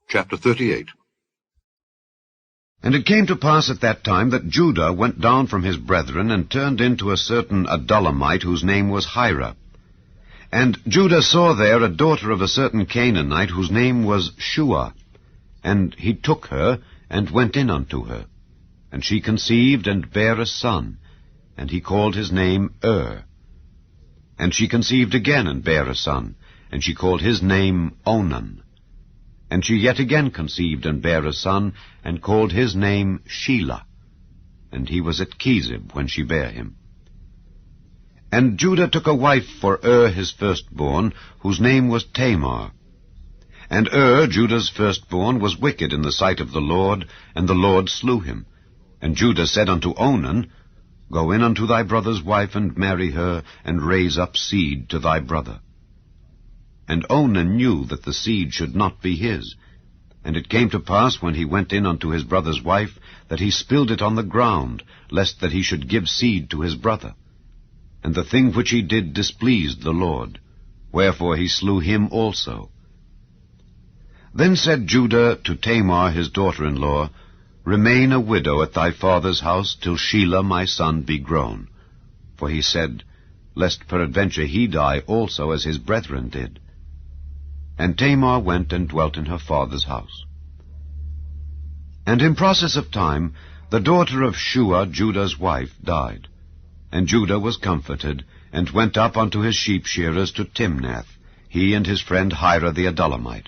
Chapter 38. And it came to pass at that time that Judah went down from his brethren, and turned into a certain Adullamite, whose name was Hira. And Judah saw there a daughter of a certain Canaanite, whose name was Shua. And he took her, and went in unto her. And she conceived, and bare a son, and he called his name And she conceived again, and bare a son, and she called his name Onan. And she yet again conceived, and bare a son, and called his name Shelah. And he was at Chezib when she bare him. And Judah took a wife for his firstborn, whose name was Tamar. And Judah's firstborn, was wicked in the sight of the Lord, and the Lord slew him. And Judah said unto Onan, Go in unto thy brother's wife, and marry her, and raise up seed to thy brother. And Onan knew that the seed should not be his. And it came to pass, when he went in unto his brother's wife, that he spilled it on the ground, lest that he should give seed to his brother. And the thing which he did displeased the Lord, wherefore he slew him also. Then said Judah to Tamar his daughter-in-law, Remain a widow at thy father's house, till Shelah my son be grown. For he said, Lest peradventure he die also as his brethren did. And Tamar went and dwelt in her father's house. And in process of time, the daughter of Shua, Judah's wife, died. And Judah was comforted, and went up unto his sheep-shearers to Timnath, he and his friend Hira the Adullamite.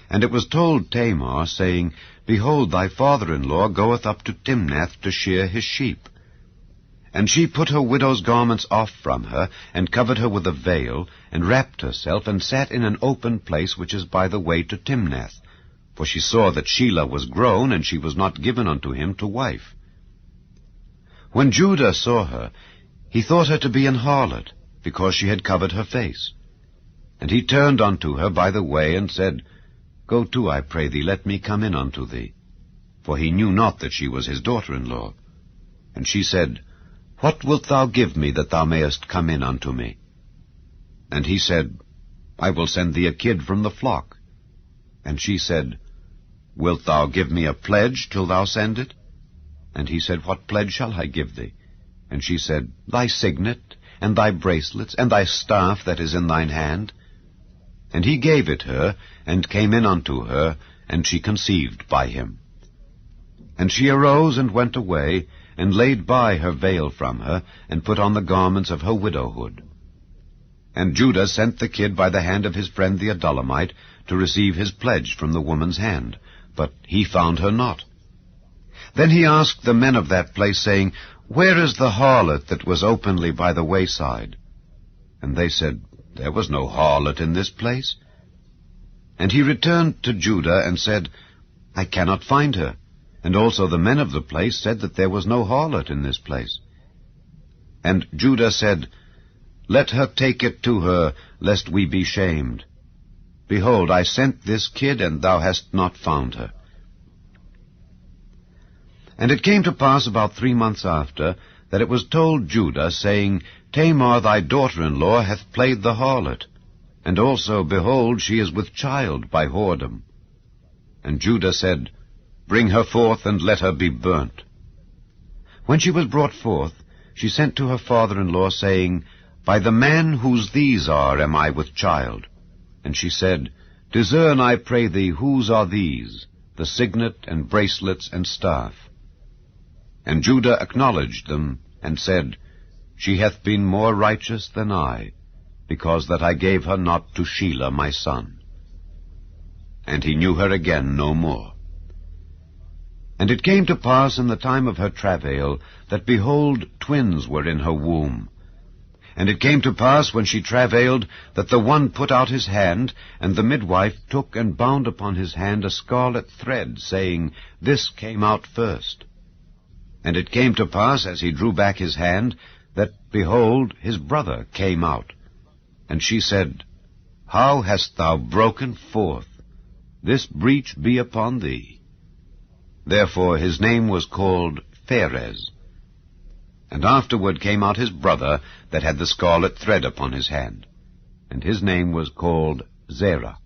And it was told Tamar, saying, Behold, thy father-in-law goeth up to Timnath to shear his sheep. And she put her widow's garments off from her, and covered her with a veil, and wrapped herself, and sat in an open place which is by the way to Timnath. For she saw that Shelah was grown, and she was not given unto him to wife. When Judah saw her, he thought her to be an harlot, because she had covered her face. And he turned unto her by the way, and said, Go to, I pray thee, let me come in unto thee. For he knew not that she was his daughter-in-law. And she said, What wilt thou give me, that thou mayest come in unto me? And he said, I will send thee a kid from the flock. And she said, Wilt thou give me a pledge till thou send it? And he said, What pledge shall I give thee? And she said, Thy signet, and thy bracelets, and thy staff that is in thine hand. And he gave it her, and came in unto her, and she conceived by him. And she arose and went away, and laid by her veil from her, and put on the garments of her widowhood. And Judah sent the kid by the hand of his friend the Adullamite, to receive his pledge from the woman's hand, but he found her not. Then he asked the men of that place, saying, Where is the harlot that was openly by the wayside? And they said, There was no harlot in this place. And he returned to Judah, and said, I cannot find her. And also the men of the place said that there was no harlot in this place. And Judah said, Let her take it to her, lest we be shamed. Behold, I sent this kid, and thou hast not found her. And it came to pass about 3 months after, that it was told Judah, saying, Tamar thy daughter-in-law hath played the harlot, and also, behold, she is with child by whoredom. And Judah said, Bring her forth, and let her be burnt. When she was brought forth, she sent to her father-in-law, saying, By the man whose these are am I with child. And she said, Discern, I pray thee, whose are these, the signet, and bracelets, and staff? And Judah acknowledged them, and said, She hath been more righteous than I, because that I gave her not to Shelah my son. And he knew her again no more. And it came to pass in the time of her travail, that, behold, twins were in her womb. And it came to pass, when she travailed, that the one put out his hand, and the midwife took and bound upon his hand a scarlet thread, saying, This came out first. And it came to pass, as he drew back his hand, that, behold, his brother came out. And she said, How hast thou broken forth? This breach be upon thee. Therefore his name was called Pharez. And afterward came out his brother that had the scarlet thread upon his hand, and his name was called Zerah.